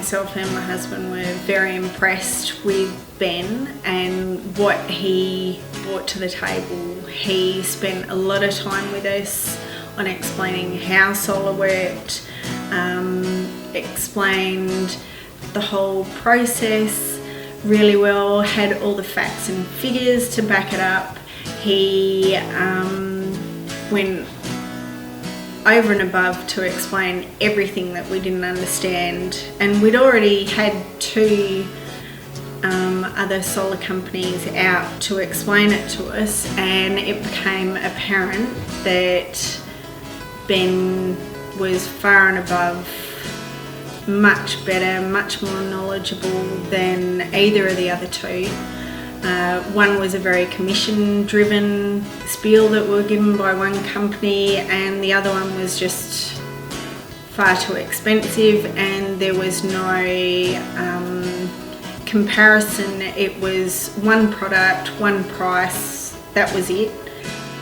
myself and my husband were very impressed with Ben and what he brought to the table. He spent a lot of time with us on explaining how solar worked, explained the whole process really well, had all the facts and figures to back it up. He went over and above to explain everything that we didn't understand, and we'd already had two other solar companies out to explain it to us, and it became apparent that Ben was far and above, much better, much more knowledgeable than either of the other two. One was a very commission-driven spiel that we were given by one company, and the other one was just far too expensive, and there was no comparison. It was one product, one price, that was it.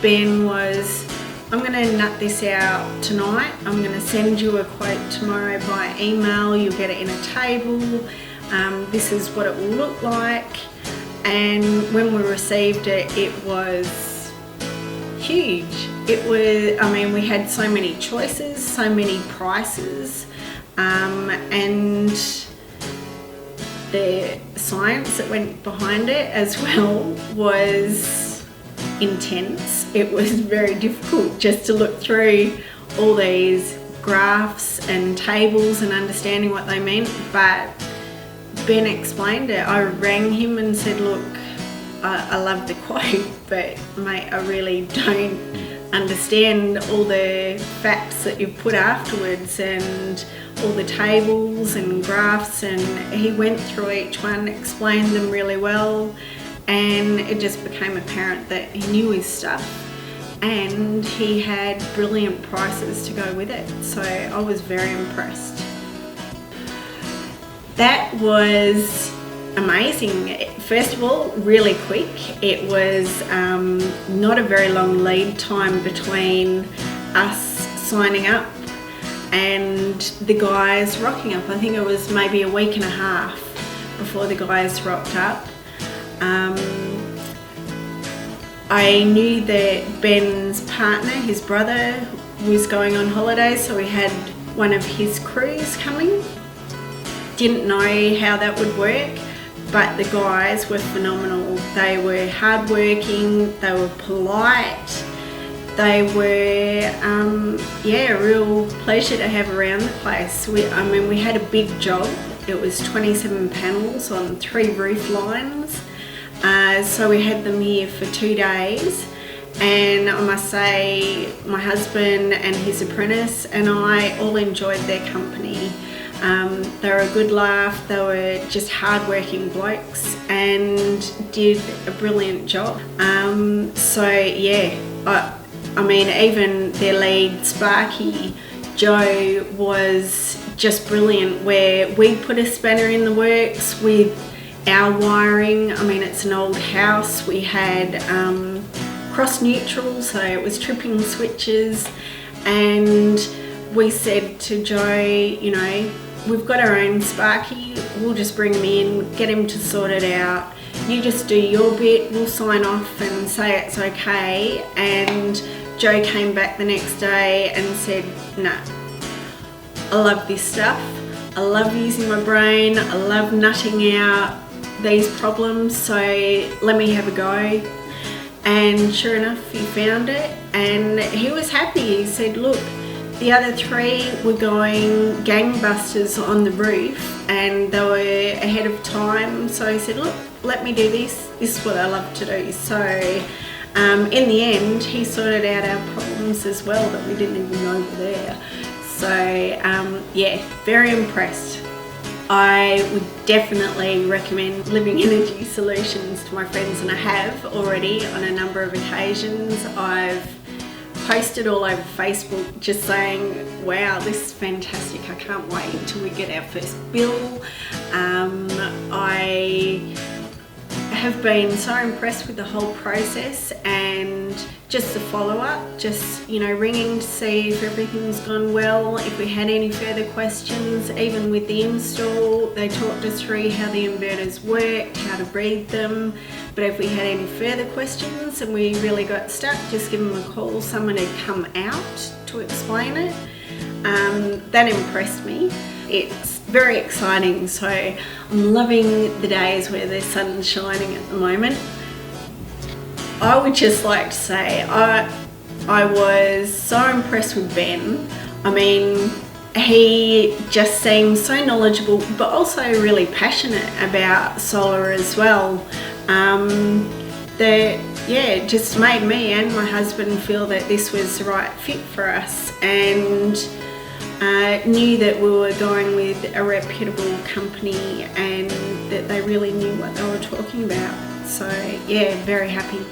Ben was, I'm going to nut this out tonight, I'm going to send you a quote tomorrow by email, you'll get it in a table, this is what it will look like. And when we received it, it was huge. It was, I mean, we had so many choices, so many prices, and the science that went behind it as well was intense. It was very difficult just to look through all these graphs and tables and understanding what they meant, but Ben explained it. I rang him and said, look, I love the quote, but mate, I really don't understand all the facts that you've put afterwards and all the tables and graphs, and he went through each one, explained them really well, and it just became apparent that he knew his stuff and he had brilliant prices to go with it. So I was very impressed. That was amazing. First of all, really quick. It was not a very long lead time between us signing up and the guys rocking up. I think it was maybe a week and a half before the guys rocked up. I knew that Ben's partner, his brother, was going on holiday, so we had one of his crews coming. Didn't know how that would work, but the guys were phenomenal. They were hardworking, they were polite, they were, a real pleasure to have around the place. We had a big job. It was 27 panels on 3 roof lines. So we had them here for 2 days, and I must say my husband and his apprentice and I all enjoyed their company. They were a good laugh, they were just hard-working blokes and did a brilliant job. Even their lead, Sparky, Joe, was just brilliant, where we put a spanner in the works with our wiring. I mean, it's an old house. We had cross neutral, so it was tripping switches, and we said to Joe, you know, we've got our own Sparky, we'll just bring him in, get him to sort it out. You just do your bit, we'll sign off and say it's okay. And Joe came back the next day and said, nah, I love this stuff. I love using my brain. I love nutting out these problems, so let me have a go. And sure enough, he found it and he was happy. He said, look, the other 3 were going gangbusters on the roof and they were ahead of time. So he said, look, let me do this. This is what I love to do. So in the end, he sorted out our problems as well that we didn't even know were there. So very impressed. I would definitely recommend Living Energy Solutions to my friends, and I have already on a number of occasions. I've posted all over Facebook just saying, wow, this is fantastic, I can't wait till we get our first bill. I have been so impressed with the whole process and just the follow-up, just, you know, ringing to see if everything's gone well, if we had any further questions. Even with the install, they talked us through how the inverters worked, how to read them, but if we had any further questions and we really got stuck, just give them a call. Someone had come out to explain it. That impressed me. It's very exciting, so I'm loving the days where the sun's shining at the moment. I would just like to say I was so impressed with Ben. I mean, he just seems so knowledgeable, but also really passionate about solar as well. It just made me and my husband feel that this was the right fit for us, and knew that we were going with a reputable company and that they really knew what they were talking about. So yeah, very happy.